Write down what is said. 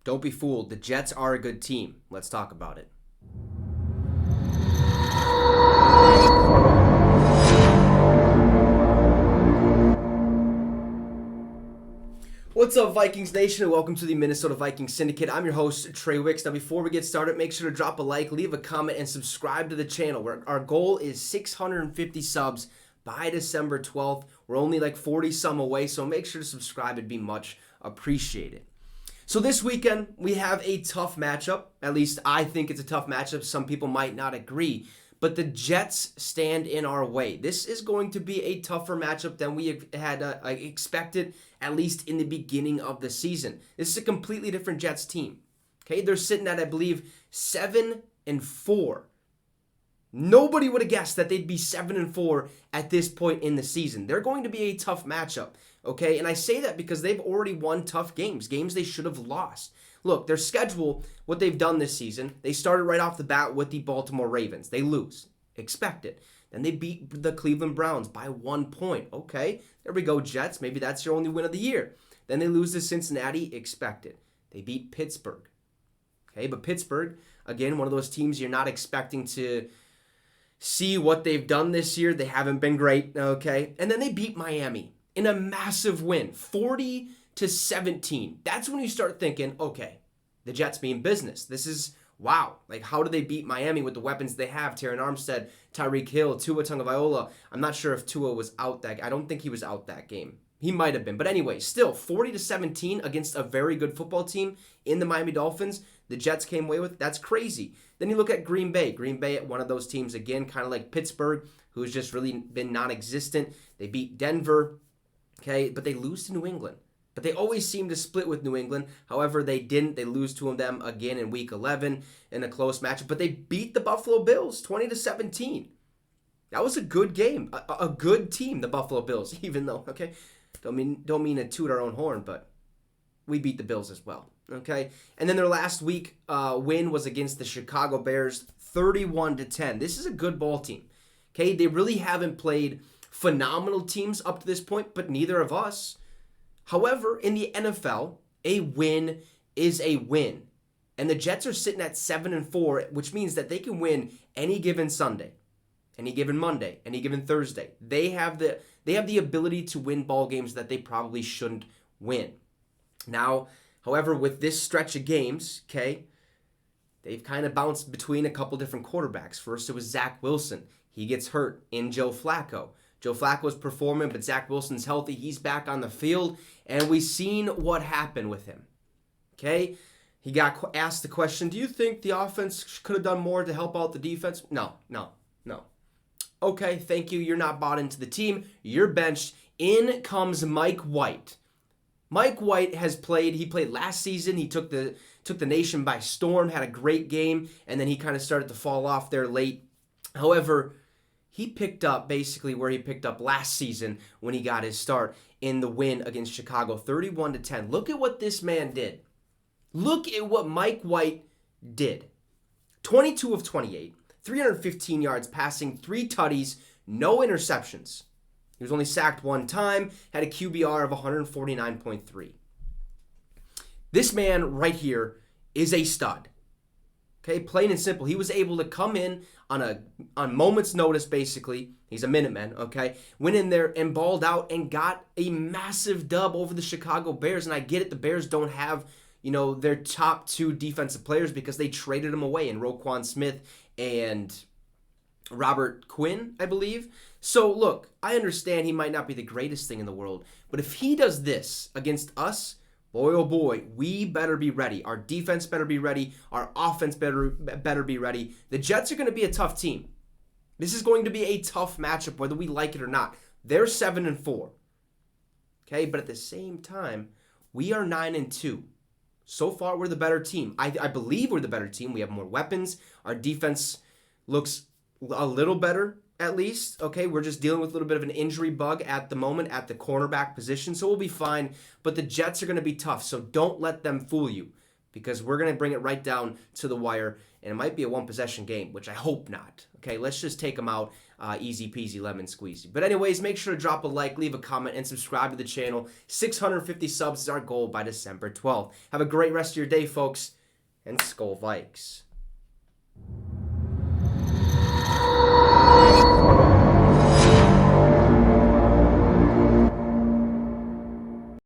Don't be fooled. The Jets are a good team. Let's talk about it. What's up, Vikings Nation, and welcome to the Minnesota Vikings Syndicate. I'm your host, Trey Wicks. Now, before we get started, make sure to drop a like, leave a comment, and subscribe to the channel. Our goal is 650 subs by December 12th. We're only like 40-some away, so make sure to subscribe. It'd be much appreciated. So this weekend, we have a tough matchup. At least I think it's a tough matchup. Some people might not agree. But the Jets stand in our way. This is going to be a tougher matchup than we had expected, at least in the beginning of the season. This is a completely different Jets team. Okay, they're sitting at, I believe, 7-4. Nobody would have guessed that they'd be 7-4 at this point in the season. They're going to be a tough matchup. Okay, and I say that because they've already won tough games they should have lost. Look, their schedule, what they've done this season, they started right off the bat with the Baltimore Ravens. They lose. Expected. Then they beat the Cleveland Browns by 1 point. Okay, there we go, Jets. Maybe that's your only win of the year. Then they lose to Cincinnati. Expected. They beat Pittsburgh. Okay, but Pittsburgh, again, one of those teams you're not expecting to see what they've done this year. They haven't been great. Okay, and then they beat Miami in a massive win, 40-17. That's when you start thinking, okay, the Jets mean business. This is, wow. Like, how do they beat Miami with the weapons they have? Terron Armstead, Tyreek Hill, Tua Tagovailoa. I'm not sure if Tua was out I don't think he was out that game. He might have been. But anyway, still, 40-17 against a very good football team in the Miami Dolphins. The Jets came away with. That's crazy. Then you look at Green Bay. Green Bay, one of those teams, again, kind of like Pittsburgh, who's just really been non-existent. They beat Denver. Okay, but they lose to New England. But they always seem to split with New England. However, they didn't. They lose to them again in Week 11 in a close matchup. But they beat the Buffalo Bills 20-17. That was a good game. A good team, the Buffalo Bills, even though, okay, don't mean to toot our own horn, but we beat the Bills as well. Okay, and then their last week win was against the Chicago Bears, 31-10. This is a good ball team. Okay, they really haven't played phenomenal teams up to this point, but neither of us. However, in the NFL, a win is a win. And the Jets are sitting at 7-4, which means that they can win any given Sunday, any given Monday, any given Thursday. They have the ability to win ball games that they probably shouldn't win. Now, however, with this stretch of games, okay, they've kind of bounced between a couple different quarterbacks. First, it was Zach Wilson. He gets hurt in Joe Flacco. Joe Flacco's performing, but Zach Wilson's healthy. He's back on the field, and we've seen what happened with him. Okay? He got asked the question, do you think the offense could have done more to help out the defense? No. Okay, thank you. You're not bought into the team. You're benched. In comes Mike White. Mike White has played. He played last season. He took the nation by storm, had a great game, and then he kind of started to fall off there late. However, he picked up basically where he picked up last season when he got his start in the win against Chicago, 31-10. Look at what this man did. Look at what Mike White did. 22 of 28, 315 yards passing, 3 tutties, no interceptions. He was only sacked 1 time, had a QBR of 149.3. This man right here is a stud. Okay, plain and simple. He was able to come in on moment's notice, basically. He's a Minuteman, okay? Went in there and balled out and got a massive dub over the Chicago Bears. And I get it, the Bears don't have, their top 2 defensive players because they traded them away in Roquan Smith and Robert Quinn, I believe. So, look, I understand he might not be the greatest thing in the world, but if he does this against us, boy, oh boy, we better be ready. Our defense better be ready. Our offense better be ready. The Jets are going to be a tough team. This is going to be a tough matchup, whether we like it or not. They're 7-4. Okay, but at the same time, we are 9-2. So far, we're the better team. I believe we're the better team. We have more weapons. Our defense looks a little better, at least. Okay, we're just dealing with a little bit of an injury bug at the moment at the cornerback position, so we'll be fine. But the Jets are going to be tough, so don't let them fool you. because we're going to bring it right down to the wire, and it might be a one-possession game, which I hope not. Okay, let's just take them out easy peasy lemon squeezy. But anyways, make sure to drop a like, leave a comment, and subscribe to the channel. 650 subs is our goal by December 12th. Have a great rest of your day, folks, and SKOL Vikes.